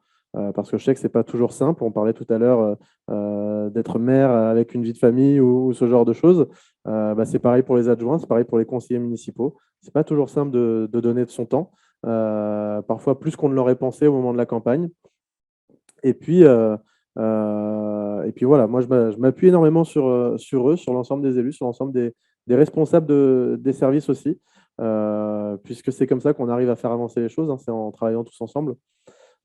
Parce que je sais que ce n'est pas toujours simple. On parlait tout à l'heure d'être maire avec une vie de famille ou ce genre de choses. C'est pareil pour les adjoints, c'est pareil pour les conseillers municipaux. Ce n'est pas toujours simple de donner de son temps, parfois plus qu'on ne l'aurait pensé au moment de la campagne. Et puis voilà, moi je m'appuie énormément sur eux, sur l'ensemble des élus, sur l'ensemble des responsables des services aussi, puisque c'est comme ça qu'on arrive à faire avancer les choses, hein, c'est en travaillant tous ensemble.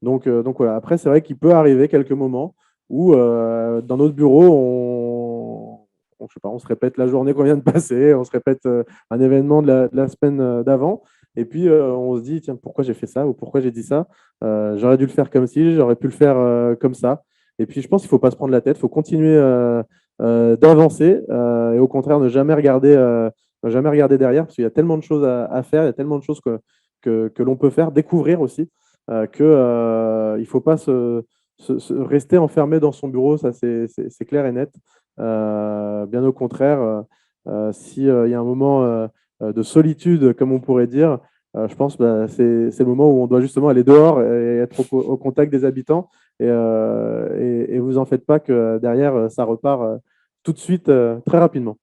Donc voilà. Après, c'est vrai qu'il peut arriver quelques moments où dans notre bureau, je sais pas, on se répète la journée qu'on vient de passer, on se répète un événement de la semaine d'avant, et puis on se dit, tiens, pourquoi j'ai fait ça ou pourquoi j'ai dit ça? J'aurais dû le faire comme ci, j'aurais pu le faire comme ça. Et puis je pense qu'il ne faut pas se prendre la tête, il faut continuer d'avancer et au contraire ne jamais regarder derrière, parce qu'il y a tellement de choses à faire, il y a tellement de choses que l'on peut faire, découvrir aussi qu'il ne faut pas rester enfermé dans son bureau, ça c'est clair et net. Bien au contraire, s'il y a un moment de solitude, comme on pourrait dire, je pense que c'est le moment où on doit justement aller dehors et être au contact des habitants. Et vous en faites pas que derrière, ça repart tout de suite très rapidement.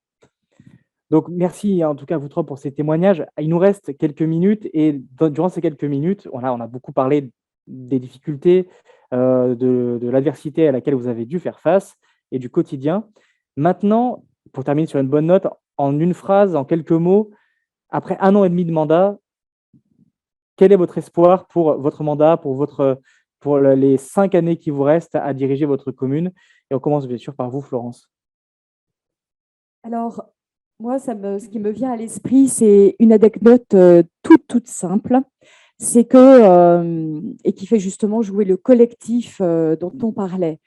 Donc, merci en tout cas à vous trois pour ces témoignages. Il nous reste quelques minutes et durant ces quelques minutes, on a beaucoup parlé des difficultés, de l'adversité à laquelle vous avez dû faire face et du quotidien. Maintenant, pour terminer sur une bonne note, en une phrase, en quelques mots, Après 1 an et demi de mandat, quel est votre espoir pour votre mandat, pour les 5 années qui vous restent à diriger votre commune? Et on commence bien sûr par vous, Florence. Alors, moi, ce qui me vient à l'esprit, c'est une anecdote toute simple. C'est et qui fait justement jouer le collectif dont on parlait.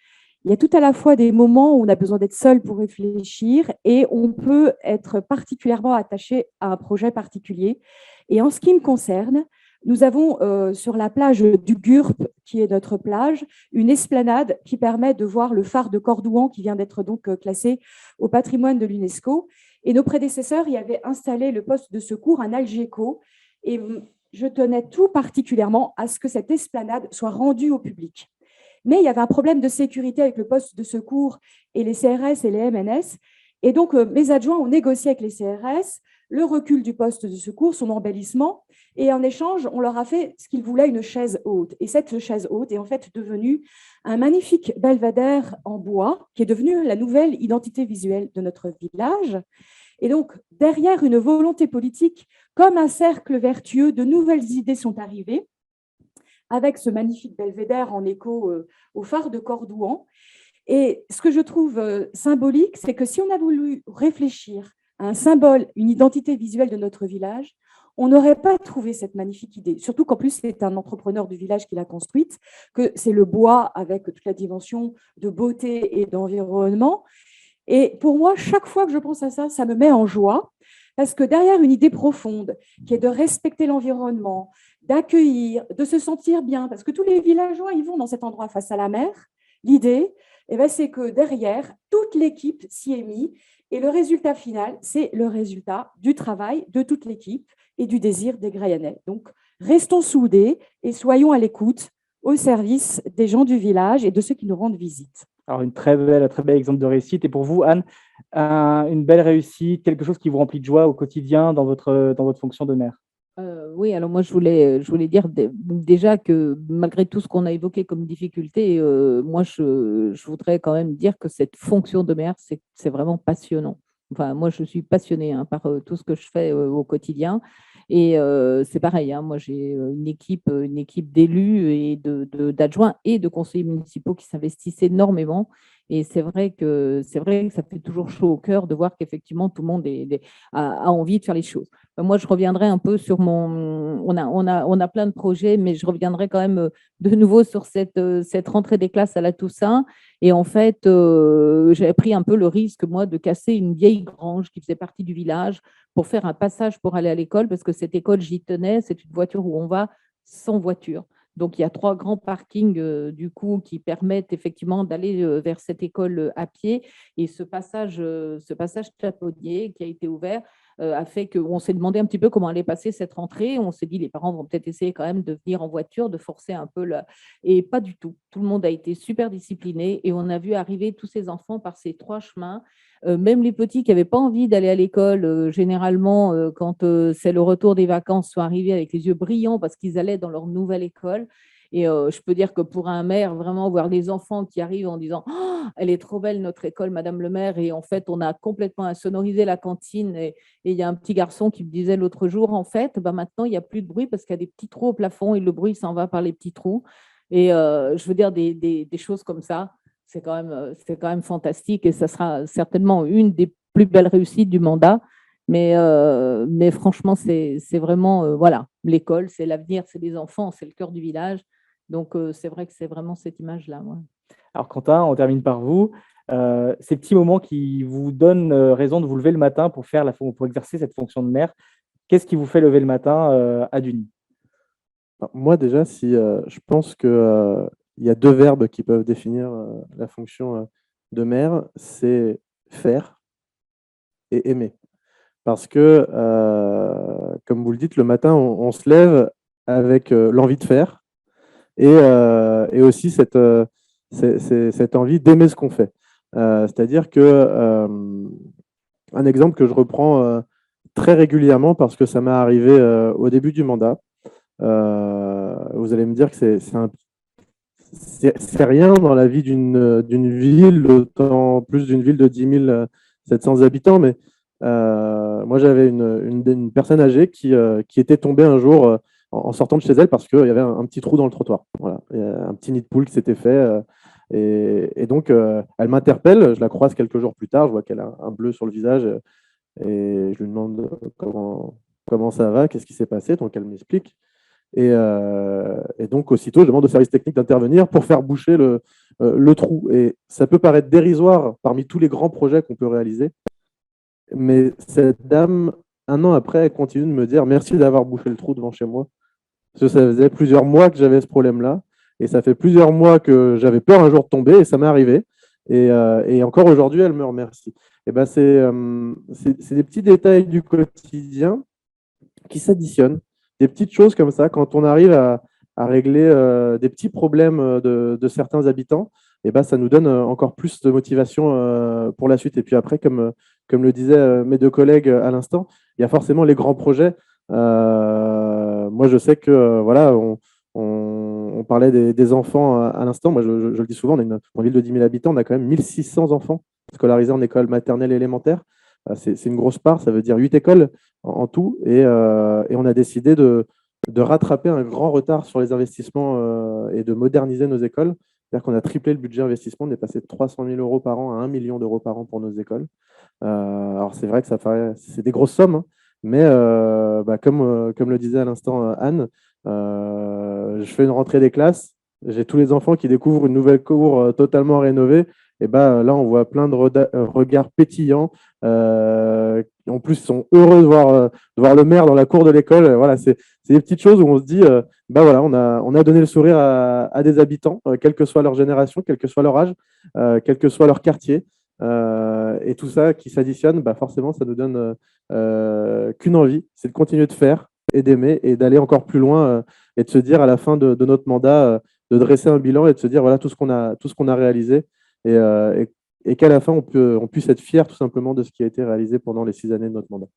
Il y a tout à la fois des moments où on a besoin d'être seul pour réfléchir et on peut être particulièrement attaché à un projet particulier. Et en ce qui me concerne, nous avons sur la plage du Gurp, qui est notre plage, une esplanade qui permet de voir le phare de Cordouan qui vient d'être donc classé au patrimoine de l'UNESCO. Et nos prédécesseurs y avaient installé le poste de secours, un Algeco. Et je tenais tout particulièrement à ce que cette esplanade soit rendue au public. Mais il y avait un problème de sécurité avec le poste de secours et les CRS et les MNS. Et donc, mes adjoints ont négocié avec les CRS le recul du poste de secours, son embellissement. Et en échange, on leur a fait ce qu'ils voulaient, une chaise haute. Et cette chaise haute est en fait devenue un magnifique belvédère en bois qui est devenu la nouvelle identité visuelle de notre village. Et donc, derrière une volonté politique, comme un cercle vertueux, de nouvelles idées sont arrivées, avec ce magnifique belvédère en écho au phare de Cordouan. Et ce que je trouve symbolique, c'est que si on a voulu réfléchir à un symbole, une identité visuelle de notre village, on n'aurait pas trouvé cette magnifique idée. Surtout qu'en plus, c'est un entrepreneur du village qui l'a construite, que c'est le bois avec toute la dimension de beauté et d'environnement. Et pour moi, chaque fois que je pense à ça, ça me met en joie, parce que derrière une idée profonde, qui est de respecter l'environnement, d'accueillir, de se sentir bien, parce que tous les villageois, ils vont dans cet endroit face à la mer, l'idée, c'est que derrière, toute l'équipe s'y est mise, et le résultat final, c'est le résultat du travail de toute l'équipe et du désir des Graillanais. Donc, restons soudés et soyons à l'écoute au service des gens du village et de ceux qui nous rendent visite. Alors, un très bel exemple de réussite. Et pour vous, Anne, une belle réussite, quelque chose qui vous remplit de joie au quotidien dans votre fonction de maire? Oui, alors moi, je voulais dire déjà que malgré tout ce qu'on a évoqué comme difficulté, moi, je voudrais quand même dire que cette fonction de maire, c'est vraiment passionnant. Enfin, moi, je suis passionnée par tout ce que je fais au quotidien. Et c'est pareil, hein, moi, j'ai une équipe d'élus et d'adjoints et de conseillers municipaux qui s'investissent énormément. Et c'est vrai que ça fait toujours chaud au cœur de voir qu'effectivement, tout le monde a envie de faire les choses. Moi, je reviendrai un peu sur on a plein de projets, mais je reviendrai quand même de nouveau sur cette rentrée des classes à la Toussaint. Et en fait, j'avais pris un peu le risque, moi, de casser une vieille grange qui faisait partie du village pour faire un passage pour aller à l'école, parce que cette école, j'y tenais, c'est une voiture où on va sans voiture. Donc, il y a 3 grands parkings, du coup, qui permettent effectivement d'aller vers cette école à pied. Et ce passage chaponnier qui a été ouvert a fait qu'on s'est demandé un petit peu comment allait passer cette rentrée. On s'est dit, les parents vont peut-être essayer quand même de venir en voiture, de forcer un peu. Et pas du tout. Tout le monde a été super discipliné et on a vu arriver tous ces enfants par ces 3 chemins. Même les petits qui n'avaient pas envie d'aller à l'école, généralement, quand c'est le retour des vacances, sont arrivés avec les yeux brillants parce qu'ils allaient dans leur nouvelle école. Et je peux dire que pour un maire, vraiment voir les enfants qui arrivent en disant oh, « elle est trop belle notre école, Madame le maire », et en fait, on a complètement insonorisé la cantine. Et il y a un petit garçon qui me disait l'autre jour, en fait, maintenant, il n'y a plus de bruit parce qu'il y a des petits trous au plafond et le bruit s'en va par les petits trous. Et je veux dire, des choses comme ça, c'est quand même fantastique et ça sera certainement une des plus belles réussites du mandat. Mais franchement, c'est vraiment, voilà, l'école, c'est l'avenir, c'est les enfants, c'est le cœur du village. Donc, c'est vrai que c'est vraiment cette image-là. Ouais. Alors, Quentin, on termine par vous. Ces petits moments qui vous donnent raison de vous lever le matin pour exercer cette fonction de maire, qu'est-ce qui vous fait lever le matin à Duny? Moi, déjà, je pense qu'il y a 2 verbes qui peuvent définir la fonction de maire, c'est faire et aimer. Parce que, comme vous le dites, le matin, on se lève avec l'envie de faire et aussi cette envie d'aimer ce qu'on fait. C'est-à-dire que, un exemple que je reprends très régulièrement parce que ça m'est arrivé au début du mandat, vous allez me dire que c'est rien dans la vie d'une ville, d'autant plus d'une ville de 10 700 habitants, mais Moi, j'avais une personne âgée qui était tombée un jour en sortant de chez elle parce qu'il y avait un petit trou dans le trottoir. Voilà. Il y a un petit nid de poule qui s'était fait. Et donc, elle m'interpelle. Je la croise quelques jours plus tard. Je vois qu'elle a un bleu sur le visage. Et je lui demande comment ça va, qu'est-ce qui s'est passé. Donc, elle m'explique. Et donc, aussitôt, je demande au service technique d'intervenir pour faire boucher le trou. Et ça peut paraître dérisoire parmi tous les grands projets qu'on peut réaliser. Mais cette dame, un an après, elle continue de me dire merci d'avoir bouché le trou devant chez moi. Parce que ça faisait plusieurs mois que j'avais ce problème-là. Et ça fait plusieurs mois que j'avais peur un jour de tomber et ça m'est arrivé. Et encore aujourd'hui, elle me remercie. Et ben c'est des petits détails du quotidien qui s'additionnent. Des petites choses comme ça, quand on arrive à régler des petits problèmes de certains habitants, et ben ça nous donne encore plus de motivation pour la suite. Et puis après, comme le disaient mes deux collègues à l'instant, il y a forcément les grands projets. Moi, je sais que voilà, on parlait des enfants à l'instant. Moi, je le dis souvent, on a en ville de 10 000 habitants, on a quand même 1600 enfants scolarisés en école maternelle et élémentaire. C'est une grosse part, ça veut dire 8 écoles en tout. Et on a décidé de rattraper un grand retard sur les investissements et de moderniser nos écoles. C'est-à-dire qu'on a triplé le budget investissement, on est passé de 300 000 euros par an à 1 million d'euros par an pour nos écoles. Alors c'est vrai que c'est des grosses sommes, hein, mais comme le disait à l'instant Anne, je fais une rentrée des classes, j'ai tous les enfants qui découvrent une nouvelle cour totalement rénovée. Et là, on voit plein de regards pétillants. En plus, ils sont heureux de voir le maire dans la cour de l'école. Voilà, c'est des petites choses où on se dit, voilà, on a donné le sourire à des habitants, quelle que soit leur génération, quel que soit leur âge, quel que soit leur quartier. Et tout ça qui s'additionne, forcément, ça nous donne qu'une envie, c'est de continuer de faire et d'aimer et d'aller encore plus loin et de se dire à la fin de notre mandat, de dresser un bilan et de se dire voilà tout ce qu'on a réalisé et qu'à la fin on puisse être fier tout simplement de ce qui a été réalisé pendant les 6 années de notre mandat.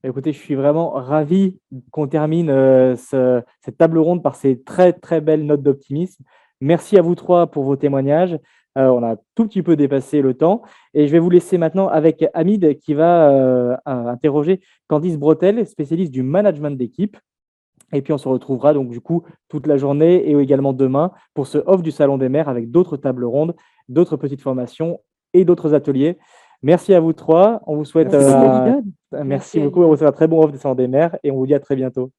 Écoutez, je suis vraiment ravi qu'on termine cette table ronde par ces très, très belles notes d'optimisme. Merci à vous trois pour vos témoignages. On a un tout petit peu dépassé le temps. Et je vais vous laisser maintenant avec Hamid qui va interroger Candice Bretel, spécialiste du management d'équipe. Et puis, on se retrouvera donc du coup toute la journée et également demain pour ce off du Salon des Maires avec d'autres tables rondes, d'autres petites formations et d'autres ateliers. Merci à vous trois. On vous souhaite Merci merci beaucoup. On vous souhaite un très bon off du Salon des Maires et on vous dit à très bientôt.